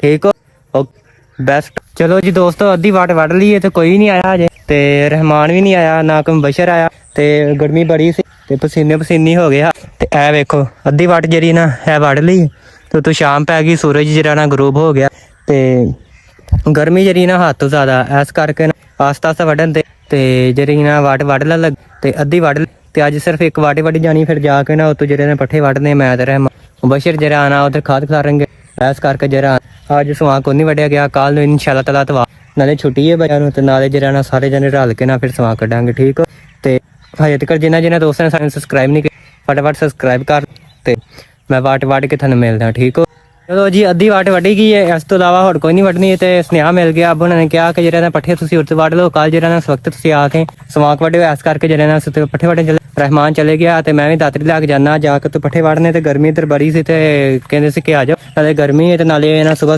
ठीक हो बेस्ट। चलो जी दोस्तों अद्धी वाट वड़ ली है, तो कोई नहीं आया अजे, ते रहमान भी नहीं आया, ना कोई मुबशर आया, ते गर्मी बड़ी सी ते पसीने पसीनी हो गया। ते ए वेखो अद्धी वाट जरी ना है वड़ ली, तो शाम पै गई, सूरज जरा ना गरूब हो गया, ते गर्मी जरी ना हद तो ज़्यादा, इस करके ना आस्ता आस्ता वढ़न ते जरी ना वाट वड़ लग ते अद्धी वड़ ते अज सिर्फ एक वाटे वढ़ी जानी, फिर जाके ना उत्तों जरे ने पट्ठे वढ़ने, मैं ते रहमान मुबशर जरा आना उधर खाद खिलारेंगे, इस करके जरा अज सवा को नहीं वढ़िया गया। कल नूं इंशाअल्लाह तआला तवा नाले छुट्टी है बच्चों नूं, ते नाले जरा ना सारे जने रल के ना फिर सवा कड्डांगे। ठीक हो, ते हजे तक जिन्हां दोस्तां ने सानूं सबसक्राइब नहीं किया फटाफट सबसक्राइब कर, ते मैं वाट वढ़ के थानूं मिलदा। ठीक हो, चलो जी अद्धी वाट वढ़ी गई है, इस तो इलावा होर कोई नहीं वढ़नी। तो सुनेहा मिल गया, अब उन्होंने कहा कि जरा पट्ठे तुसीं उत्ते वढ़ लो, कल जरा इस वक्त तुसीं आके सवाक वढ़ियो, इस करके जरा ना पट्ठे वढ़न चले। रहमान चले गया, तो मैं भी दातरी लैके जाना जाके तो पट्ठे वढ़ने, तो गर्मी इधर बड़ी सी, ते कहंदे सी कि आ जाओ, नाले गर्मी है ते नाले ना सुबह